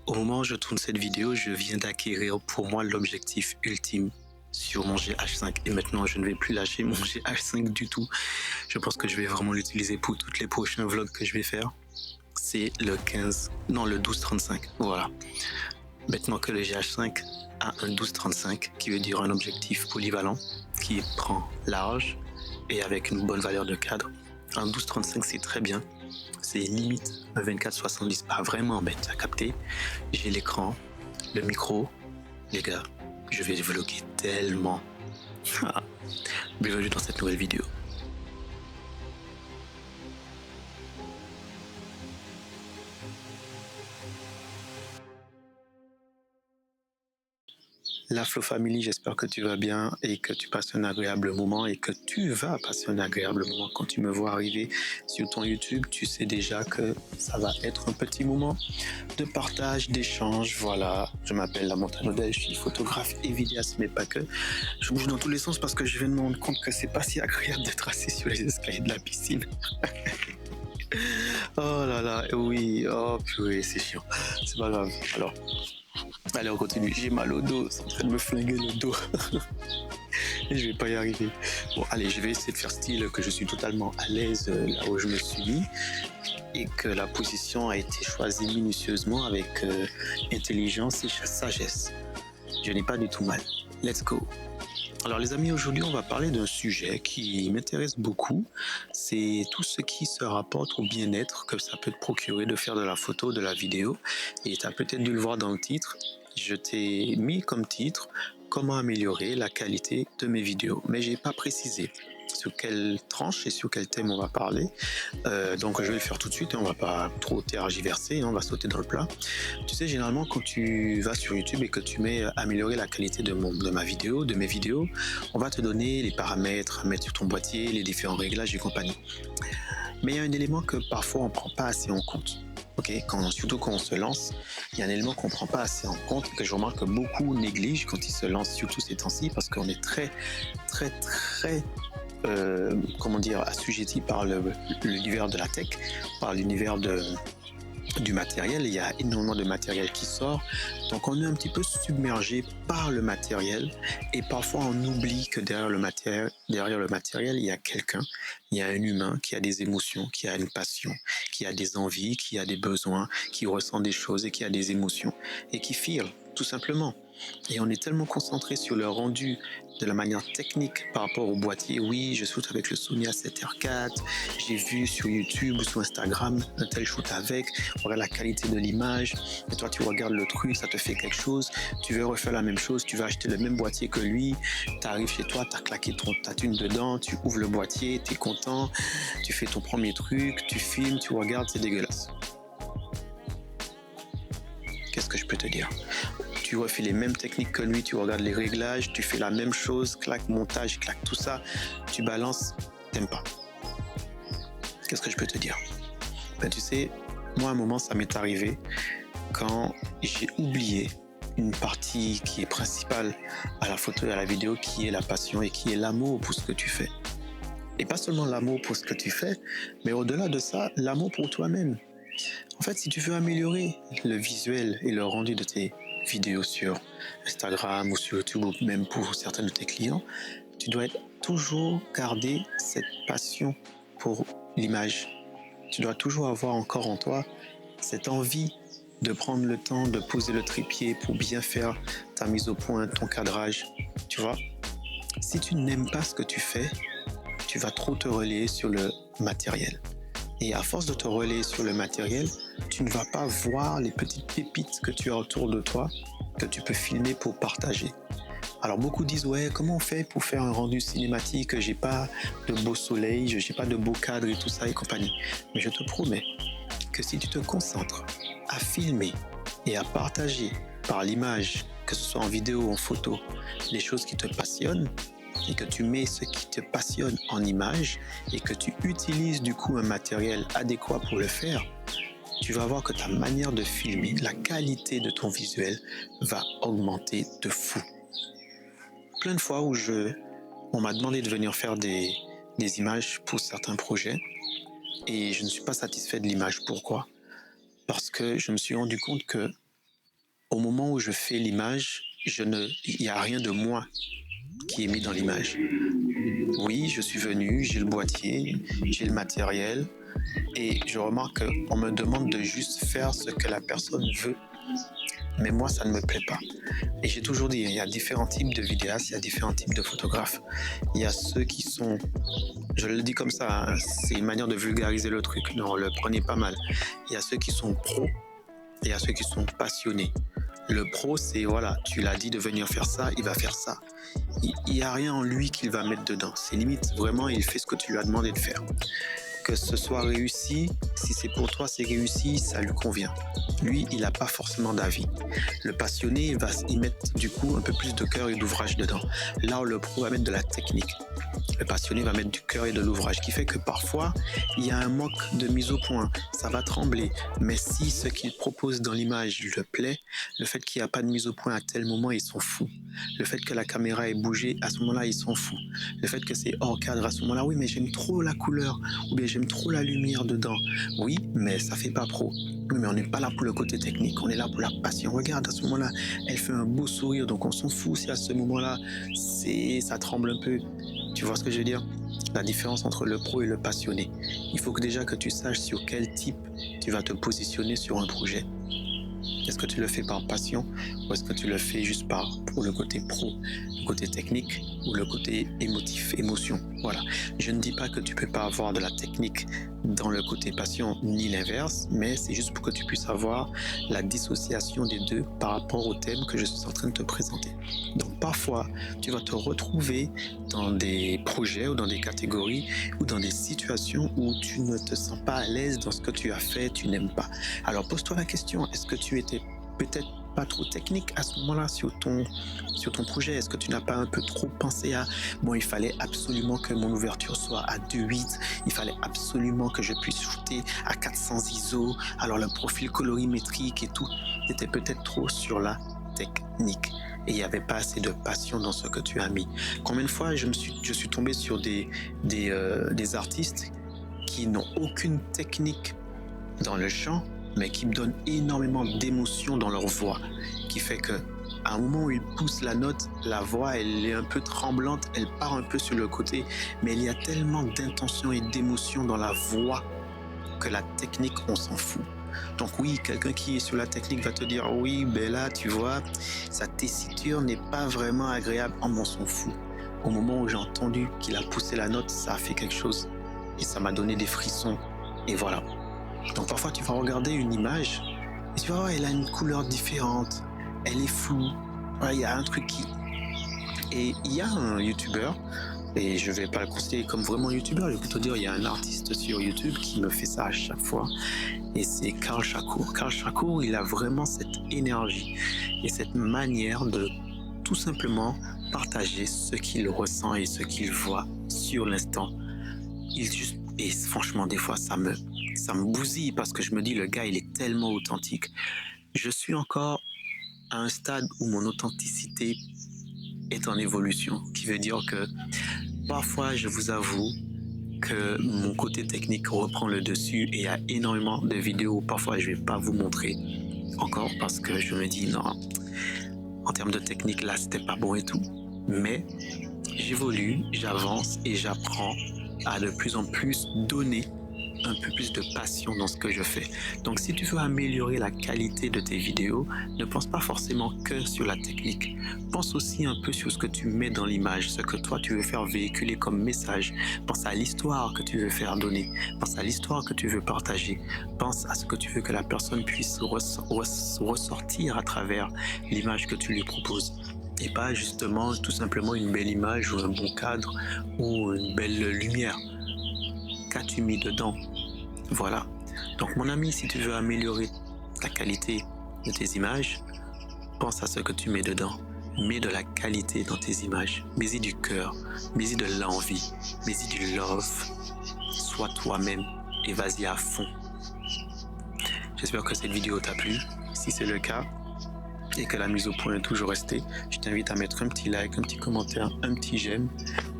Au moment où je tourne cette vidéo, je viens d'acquérir pour moi l'objectif ultime sur mon GH5 et maintenant je ne vais plus lâcher mon GH5 du tout. Je pense que je vais vraiment l'utiliser pour tous les prochains vlogs que je vais faire. C'est le 15, non le 12-35, voilà. Maintenant que le GH5 a un 12-35 qui veut dire un objectif polyvalent qui prend large et avec une bonne valeur de cadre, un 12-35 c'est très bien. C'est limite un 24-70, pas vraiment, mais t'as capté. J'ai l'écran, le micro. Les gars, je vais vlogger tellement. Bienvenue dans cette nouvelle vidéo. La Flow Family, j'espère que tu vas bien et que tu passes un agréable moment et que tu vas passer un agréable moment. Quand tu me vois arriver sur ton YouTube, tu sais déjà que ça va être un petit moment de partage, d'échange. Voilà, je m'appelle La Montagne Odell, je suis photographe et vidéaste, mais pas que. Je bouge dans tous les sens parce que je viens de me rendre compte que c'est pas si agréable d'être assis sur les escaliers de la piscine. Oh là là, oui, oh purée, c'est chiant. C'est pas grave. Alors, allez, on continue. J'ai mal au dos, c'est en train de me flinguer le dos. Et je vais pas y arriver. Bon, allez, je vais essayer de faire style que je suis totalement à l'aise là où je me suis mis et que la position a été choisie minutieusement avec intelligence et sagesse. Je n'ai pas du tout mal. Let's go. Alors les amis, aujourd'hui on va parler d'un sujet qui m'intéresse beaucoup, c'est tout ce qui se rapporte au bien-être que ça peut te procurer de faire de la photo, de la vidéo. Et tu as peut-être dû le voir dans le titre, je t'ai mis comme titre comment améliorer la qualité de mes vidéos, mais j'ai pas précisé sur quelle tranche et sur quel thème on va parler. Donc je vais le faire tout de suite, on va pas trop tergiverser, on va sauter dans le plat. Tu sais, généralement quand tu vas sur YouTube et que tu mets améliorer la qualité de ma vidéo, de mes vidéos, on va te donner les paramètres à mettre sur ton boîtier, les différents réglages et compagnie. Mais il y a un élément que parfois on prend pas assez en compte. Okay, surtout quand on se lance, il y a un élément qu'on ne prend pas assez en compte et que je remarque que beaucoup négligent quand ils se lancent, surtout ces temps-ci, parce qu'on est très assujetti par l'univers de la tech, par l'univers du matériel. Il y a énormément de matériel qui sort, donc on est un petit peu submergé par le matériel et parfois on oublie que derrière le matériel il y a quelqu'un, il y a un humain qui a des émotions, qui a une passion, qui a des envies, qui a des besoins, qui ressent des choses et qui a des émotions et qui feel tout simplement. Et on est tellement concentré sur le rendu de la manière technique par rapport au boîtier. Oui, je shoot avec le Sony A7R4, j'ai vu sur YouTube ou sur Instagram un tel shoot avec, regarde la qualité de l'image, et toi tu regardes le truc, ça te fait quelque chose, tu veux refaire la même chose, tu veux acheter le même boîtier que lui, tu arrives chez toi, tu as claqué ta thune dedans, tu ouvres le boîtier, tu es content, tu fais ton premier truc, tu filmes, tu regardes, c'est dégueulasse. Qu'est-ce que je peux te dire ? Tu refais les mêmes techniques que lui, tu regardes les réglages, tu fais la même chose, claque, montage, claque, tout ça, tu balances, t'aimes pas. Qu'est-ce que je peux te dire ? Ben, tu sais, moi à un moment ça m'est arrivé quand j'ai oublié une partie qui est principale à la photo et à la vidéo, qui est la passion et qui est l'amour pour ce que tu fais. Et pas seulement l'amour pour ce que tu fais, mais au-delà de ça, l'amour pour toi-même. En fait, si tu veux améliorer le visuel et le rendu de tes vidéos sur Instagram ou sur YouTube ou même pour certains de tes clients, tu dois toujours garder cette passion pour l'image. Tu dois toujours avoir encore en toi cette envie de prendre le temps de poser le trépied pour bien faire ta mise au point, ton cadrage, tu vois. Si tu n'aimes pas ce que tu fais, tu vas trop te relayer sur le matériel. Et à force de te relayer sur le matériel, tu ne vas pas voir les petites pépites que tu as autour de toi, que tu peux filmer pour partager. Alors beaucoup disent, ouais, comment on fait pour faire un rendu cinématique, j'ai pas de beau soleil, j'ai pas de beau cadre et tout ça et compagnie. Mais je te promets que si tu te concentres à filmer et à partager par l'image, que ce soit en vidéo ou en photo, les choses qui te passionnent, et que tu mets ce qui te passionne en image et que tu utilises du coup un matériel adéquat pour le faire, tu vas voir que ta manière de filmer, la qualité de ton visuel va augmenter de fou. Plein de fois où on m'a demandé de venir faire des images pour certains projets et je ne suis pas satisfait de l'image. Pourquoi ? Parce que je me suis rendu compte que au moment où je fais l'image, il n'y a rien de moi qui est mis dans l'image. Oui, je suis venu, j'ai le boîtier, j'ai le matériel, et je remarque qu'on me demande de juste faire ce que la personne veut. Mais moi, ça ne me plaît pas. Et j'ai toujours dit, il y a différents types de vidéastes, il y a différents types de photographes. Il y a ceux qui sont, je le dis comme ça, hein, c'est une manière de vulgariser le truc, non, le prenez pas mal. Il y a ceux qui sont pros et il y a ceux qui sont passionnés. Le pro, c'est voilà, tu l'as dit de venir faire ça, il va faire ça. Il n'y a rien en lui qu'il va mettre dedans. C'est limite, vraiment, il fait ce que tu lui as demandé de faire. Que ce soit réussi, si c'est pour toi, c'est réussi, ça lui convient. Lui, il n'a pas forcément d'avis. Le passionné, il va y mettre du coup un peu plus de cœur et d'ouvrage dedans. Là où le pro va mettre de la technique. Le passionné va mettre du cœur et de l'ouvrage, qui fait que parfois, il y a un manque de mise au point, ça va trembler. Mais si ce qu'il propose dans l'image lui plaît, le fait qu'il n'y a pas de mise au point à tel moment, ils s'en fout. Le fait que la caméra ait bougé, à ce moment-là, ils s'en fout. Le fait que c'est hors cadre, à ce moment-là, oui, mais j'aime trop la couleur, ou bien j'aime trop la lumière dedans. Oui, mais ça fait pas pro. Oui, mais on n'est pas là pour le côté technique, on est là pour la passion. Regarde, à ce moment-là, elle fait un beau sourire, donc on s'en fout si à ce moment-là, ça tremble un peu. Tu vois ce que je veux dire? La différence entre le pro et le passionné. Il faut que déjà que tu saches sur quel type tu vas te positionner sur un projet. Est-ce que tu le fais par passion ou est-ce que tu le fais juste pour le côté pro, le côté technique ou le côté émotif, émotion? Voilà. Je ne dis pas que tu peux pas avoir de la technique dans le côté passion ni l'inverse, mais c'est juste pour que tu puisses avoir la dissociation des deux par rapport au thème que je suis en train de te présenter. Donc parfois, tu vas te retrouver dans des projets ou dans des catégories ou dans des situations où tu ne te sens pas à l'aise dans ce que tu as fait, tu n'aimes pas. Alors pose-toi la question, est-ce que tu étais peut-être pas trop technique à ce moment-là sur ton projet? Est-ce que tu n'as pas un peu trop pensé à bon, il fallait absolument que mon ouverture soit à 2.8, il fallait absolument que je puisse shooter à 400 ISO, alors le profil colorimétrique et tout, était peut-être trop sur la technique et il n'y avait pas assez de passion dans ce que tu as mis. Combien de fois je suis tombé sur des artistes qui n'ont aucune technique dans le chant, mais qui me donnent énormément d'émotion dans leur voix, qui fait que à un moment où ils poussent la note, la voix elle est un peu tremblante, elle part un peu sur le côté, mais il y a tellement d'intention et d'émotion dans la voix que la technique on s'en fout. Donc oui, quelqu'un qui est sur la technique va te dire oui, ben là tu vois, sa tessiture n'est pas vraiment agréable, on s'en fout. Au moment où j'ai entendu qu'il a poussé la note, ça a fait quelque chose et ça m'a donné des frissons et voilà. Donc parfois tu vas regarder une image et tu vas voir, elle a une couleur différente, elle est floue, voilà, il y a un truc qui... Et il y a un youtubeur, et je vais pas le considérer comme vraiment youtubeur, je vais plutôt dire il y a un artiste sur YouTube qui me fait ça à chaque fois, et c'est Karl Shakur. Karl Shakur, il a vraiment cette énergie et cette manière de tout simplement partager ce qu'il ressent et ce qu'il voit sur l'instant. Et franchement, des fois, ça me bousille parce que je me dis, le gars, il est tellement authentique. Je suis encore à un stade où mon authenticité est en évolution, qui veut dire que parfois, je vous avoue que mon côté technique reprend le dessus et il y a énormément de vidéos où parfois je vais pas vous montrer encore parce que je me dis non, en termes de technique là, c'était pas bon et tout. Mais j'évolue, j'avance et j'apprends à de plus en plus donner un peu plus de passion dans ce que je fais. Donc si tu veux améliorer la qualité de tes vidéos, ne pense pas forcément que sur la technique. Pense aussi un peu sur ce que tu mets dans l'image, ce que toi tu veux faire véhiculer comme message. Pense à l'histoire que tu veux faire donner. Pense à l'histoire que tu veux partager. Pense à ce que tu veux que la personne puisse ressortir à travers l'image que tu lui proposes. Et pas justement tout simplement une belle image ou un bon cadre ou une belle lumière. Qu'as-tu mis dedans? Voilà. Donc mon ami, si tu veux améliorer la qualité de tes images, pense à ce que tu mets dedans. Mets de la qualité dans tes images. Mets-y du cœur, mets-y de l'envie, mets-y du love. Sois toi-même et vas-y à fond. J'espère que cette vidéo t'a plu. Si c'est le cas, et que la mise au point est toujours restée, je t'invite à mettre un petit like, un petit commentaire, un petit j'aime,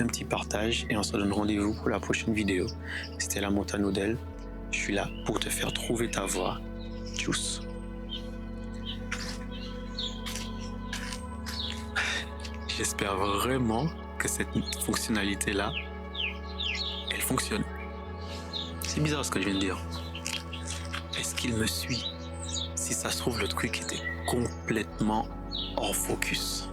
un petit partage et on se donne rendez-vous pour la prochaine vidéo. C'était la Montano Del. Je suis là pour te faire trouver ta voix. Tchuss. j'espère vraiment que cette fonctionnalité-là, elle fonctionne. C'est bizarre ce que je viens de dire. Est-ce qu'il me suit? Si ça se trouve, le truc était complètement hors focus.